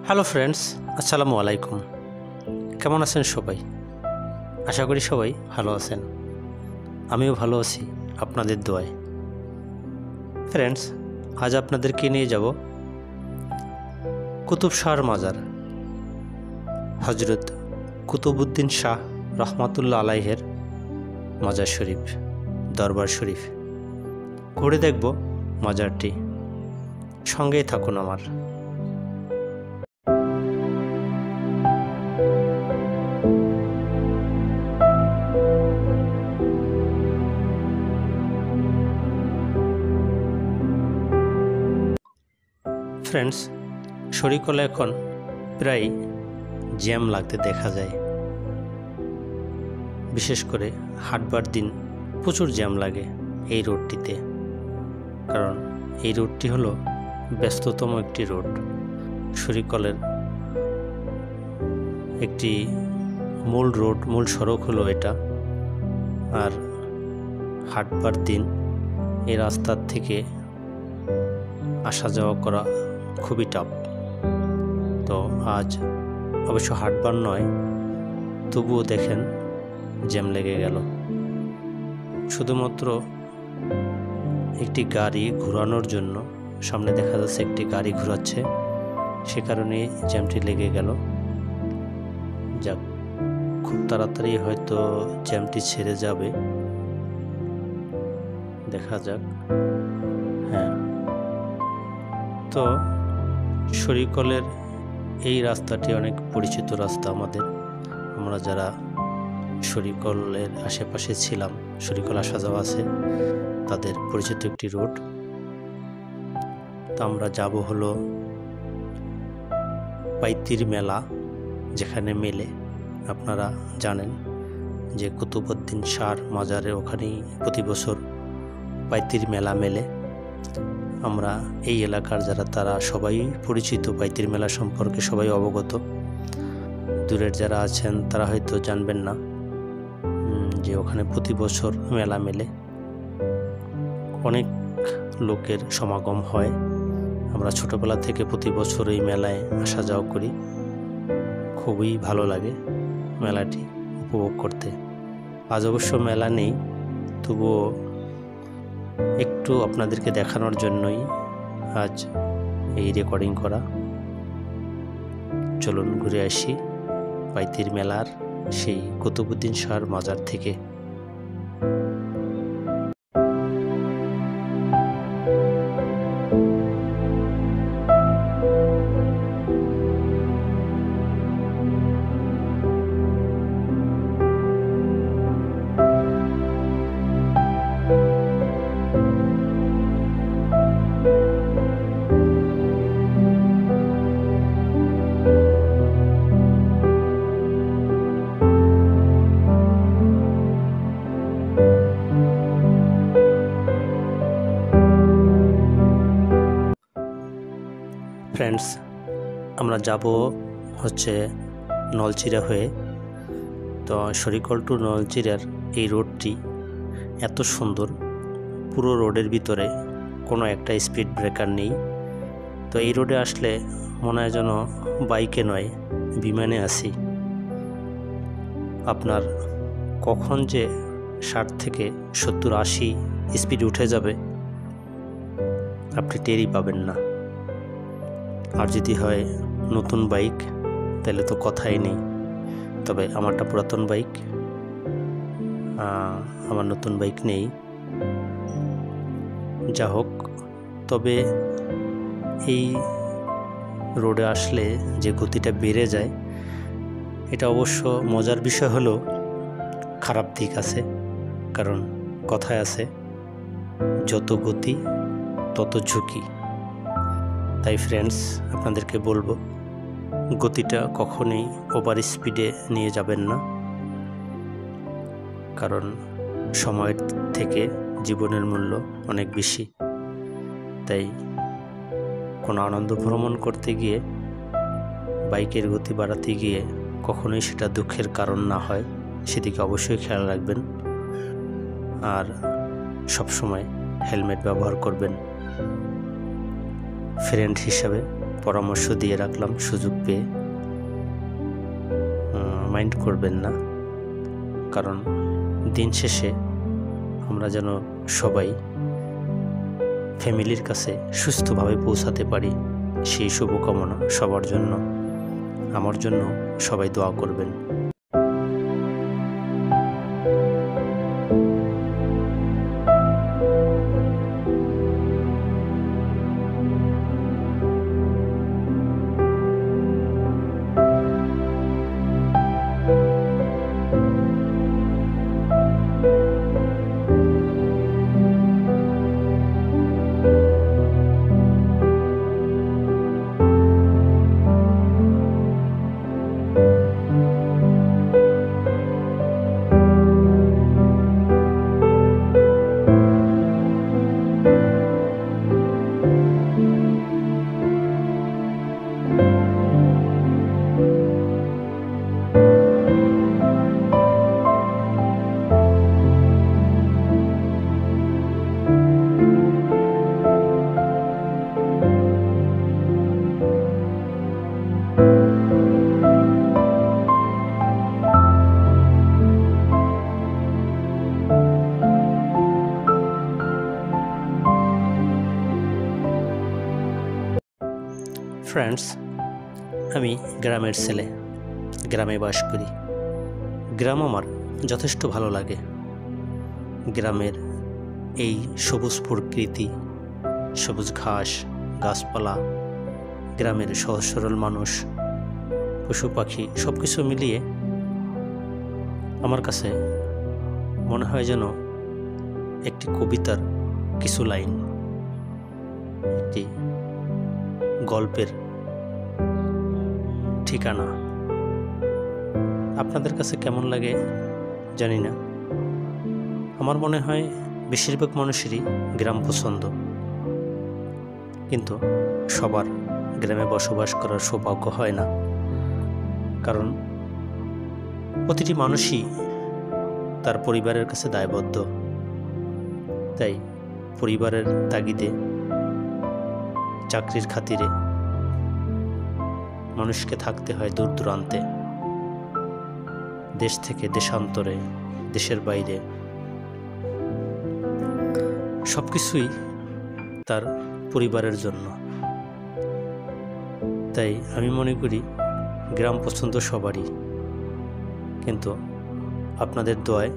Hello friends, আসসালামু আলাইকুম। কেমন আছেন সবাই? আশা করি সবাই ভালো আছেন। আমিও ভালো আছি আপনাদের দোয়ায়। ফ্রেন্ডস, আজ আপনাদেরকে নিয়ে যাব কুতুব শাহর মাজার, হজরত কুতুবউদ্দিন শাহ রহমাতুল্লাহ আলাইহের মাজার শরীফ, দরবার শরীফ। ঘুরে দেখব মাজারটি। সঙ্গেই থাকুন আমার। ফ্রেন্ডস, শরীকলে এখন প্রায় জ্যাম লাগতে দেখা যায়। বিশেষ করে হাটবার দিন প্রচুর জ্যাম লাগে এই রোডটিতে, কারণ এই রোডটি হলো ব্যস্ততম একটি রোড। শরীকলের একটি মূল রোড, মূল সড়ক হলো এটা। আর হাটবার দিন এই রাস্তার থেকে আসা যাওয়া করা খুবই টাফ। তো আজ অবশ্য হাটবার নয়, তবুও দেখেন জ্যাম লেগে গেল। শুধুমাত্র একটি গাড়ি ঘোরানোর জন্য সামনে দেখা যাচ্ছে একটি গাড়ি ঘোরাচ্ছে, সে কারণে জ্যামটি লেগে গেল। যাক, খুব তাড়াতাড়ি হয়তো জ্যামটি ছেড়ে যাবে, দেখা যাক। হ্যাঁ, তো শরীকলের এই রাস্তাটি অনেক পরিচিত রাস্তা আমাদের। আমরা যারা শরীকলের আশেপাশে ছিলাম, শরীকল আসা যাওয়া আছে, তাদের পরিচিত একটি রোড। তো আমরা যাব হলো পাইতির মেলা, যেখানে মেলে। আপনারা জানেন যে কুতুবউদ্দিন শাহর মাজারে ওখানেই প্রতি বছর পাইতির মেলা মেলে। আমরা এই এলাকার যারা, তারা সবাই পরিচিত, পাইতির মেলা সম্পর্কে সবাই অবগত। দূরের যারা আছেন তারা হয়তো জানবেন না যে ওখানে প্রতি বছর মেলা মেলে, অনেক লোকের সমাগম হয়। আমরা ছোটবেলা থেকে প্রতি বছর এই মেলায় আসা যাওয়া করি। খুবই ভালো লাগে মেলাটি উপভোগ করতে। আজ অবশ্য মেলা নেই, তবুও একটু আপনাদেরকে দেখানোর জন্যই আজ এই রেকর্ডিং করা। চলুন ঘুরে আসি পাইতির মেলার সেই কুতুবউদ্দিন শাহর মাজার থেকে। ফ্রেন্ডস, আমরা যাব হচ্ছে নলচিরা হয়ে। তো শরীকল টু নলচিরার এই রোডটি এত সুন্দর, পুরো রোডের ভিতরে কোনো একটা স্পিড ব্রেকার নেই। তো এই রোডে আসলে মনে হয় যেন বাইকে নয়, বিমানে আসি। আপনার কখন যে 60 থেকে 70-80 স্পিড উঠে যাবে আপনি টেরই পাবেন না। আর যদি হয় নতুন বাইক, তাহলে তো কথাই নেই। তবে আমারটা পুরাতন বাইক, আমার নতুন বাইক নেই। যা হোক, তবে এই রোডে আসলে যে গতিটা বেড়ে যায়, এটা অবশ্য মজার বিষয় হলো খারাপ দিক আছে। কারণ কথায় আছে, যত গতি তত ঝুঁকি। তাই ফ্রেন্ডস, আপনাদেরকে বলবো, গতিটা কখনোই ওভার স্পিডে নিয়ে যাবেন না। কারণ সময়ের থেকে জীবনের মূল্য অনেক বেশি। তাই কোনো আনন্দ ভ্রমণ করতে গিয়ে বাইকের গতি বাড়াতে গিয়ে কখনোই সেটা দুঃখের কারণ না হয়, সেদিকে অবশ্যই খেয়াল রাখবেন। আর সবসময় হেলমেট ব্যবহার করবেন। ফ্রেন্ড হিসাবে পরামর্শ দিয়ে রাখলাম সুযোগ পেয়ে। মাইন্ড করবেন না, কারণ দিন শেষে আমরা যেন সবাই ফ্যামিলির কাছে সুস্থভাবে পৌঁছাতে পারি, সেই শুভকামনা সবার জন্য, আমার জন্য সবাই দোয়া করবেন। ফ্রেন্ডস, আমি গ্রামের ছেলে, গ্রামে বাস করি। গ্রাম আমার যথেষ্ট ভালো লাগে। গ্রামের এই সবুজ প্রকৃতি, সবুজ ঘাস, গাছপালা, গ্রামের সহজ সরল মানুষ, পশু পাখি, সব কিছু মিলিয়ে আমার কাছে মনে হয় যেন একটি কবিতার কিছু লাইন, একটি গল্পের ঠিকানা। আপনাদের কাছে কেমন লাগে জানি না, আমার মনে হয় বেশিরভাগ মানুষেরই গ্রাম পছন্দ, কিন্তু সবার গ্রামে বসবাস করার সৌভাগ্য হয় না, কারণ প্রতিটি মানুষই তার পরিবারের কাছে দায়বদ্ধ। তাই পরিবারের তাগিদে, চাকরির খাতিরে মানুষকে থাকতে হয় দূর দূরান্তে, দেশ থেকে দেশান্তরে, দেশের বাইরে। সব কিছুই তার পরিবারের জন্য। তাই আমি মনে করি গ্রাম পছন্দ সবারই, কিন্তু আপনাদের দোয়ায়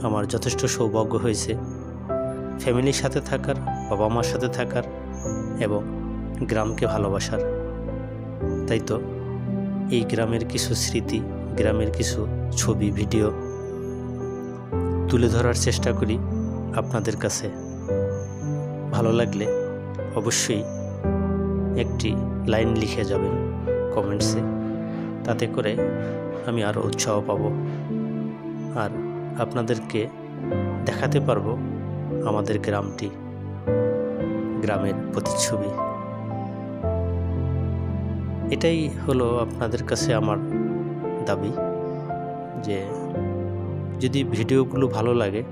আমার যথেষ্ট সৌভাগ্য হয়েছে ফ্যামিলির সাথে থাকার, বাবা মার সাথে থাকার এবং গ্রামকে ভালোবাসার। তাই তো এই গ্রামের কিছু স্মৃতি, গ্রামের কিছু ছবি, ভিডিও তুলে ধরার চেষ্টা করি আপনাদের কাছে। ভালো লাগলে অবশ্যই একটি লাইন লিখে যাবেন কমেন্টসে, তাতে করে আমি আরও উৎসাহ পাব আর আপনাদেরকে দেখাতে পারবো আমাদের গ্রামটি, গ্রামের প্রতিচ্ছবি। এটাই হলো আপনাদের কাছে আমার দাবি, যে যদি ভিডিওগুলো ভালো লাগে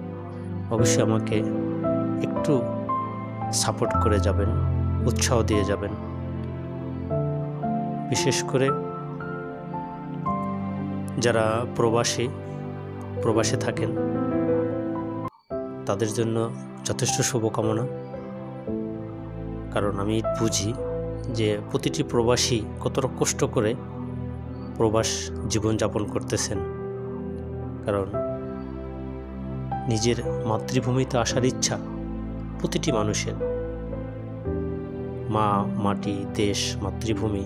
অবশ্যই আমাকে একটু সাপোর্ট করে যাবেন, উৎসাহ দিয়ে যাবেন। বিশেষ করে যারা প্রবাসে থাকেন তাদের জন্য যথেষ্ট শুভকামনা, কারণ আমি বুঝি যে প্রতিটি প্রবাসী কতটা কষ্ট করে প্রবাস জীবনযাপন করতেছেন, কারণ নিজের মাতৃভূমিতে আসার ইচ্ছা প্রতিটি মানুষের। মা, মাটি, দেশ, মাতৃভূমি,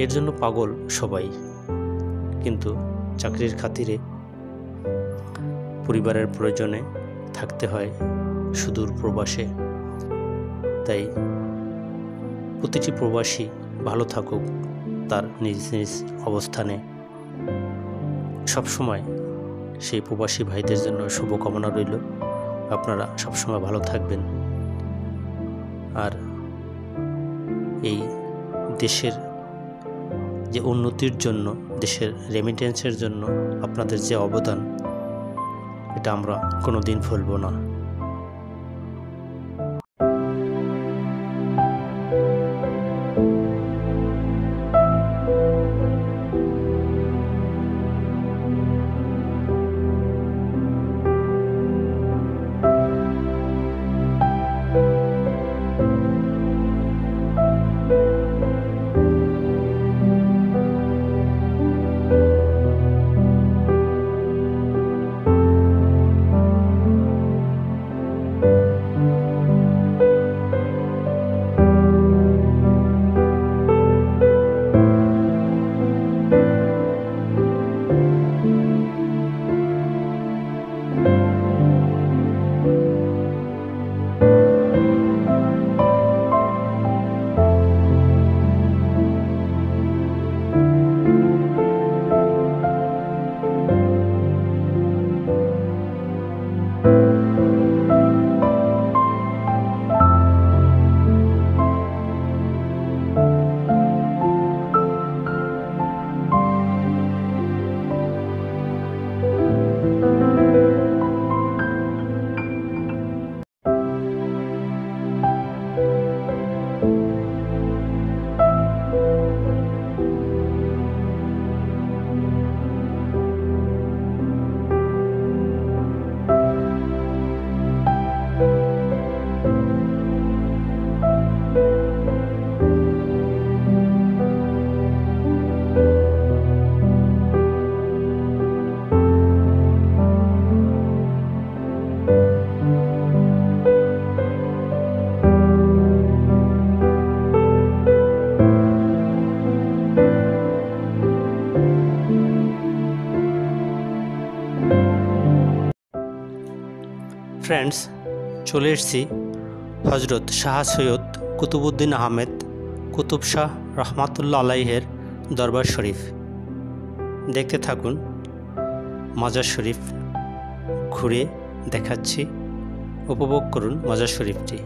এর জন্য পাগল সবাই, কিন্তু চাকরির খাতিরে, পরিবারের প্রয়োজনে থাকতে হয় সুদূর প্রবাসে। তাই প্রতিটি প্রবাসী ভালো থাকুক তার নিজ নিজ অবস্থানে। সবসময় সেই প্রবাসী ভাইদের জন্য শুভকামনা রইল। আপনারা সবসময় ভালো থাকবেন, আর এই দেশের যে উন্নতির জন্য, দেশের রেমিটেন্সের জন্য আপনাদের যে অবদান, এটা আমরা কোনোদিন ভুলব না। ফ্রেন্ডস, চলে এসেছি হজরত শাহ সৈয়দ কুতুবউদ্দিন আহমেদ কুতুব শাহ রহমাতুল্লাহ আলাইহের দরবার শরীফ। দেখতে থাকুন মাজার শরীফ ঘুরে দেখাচ্ছি, উপভোগ করুন মাজার শরীফটি।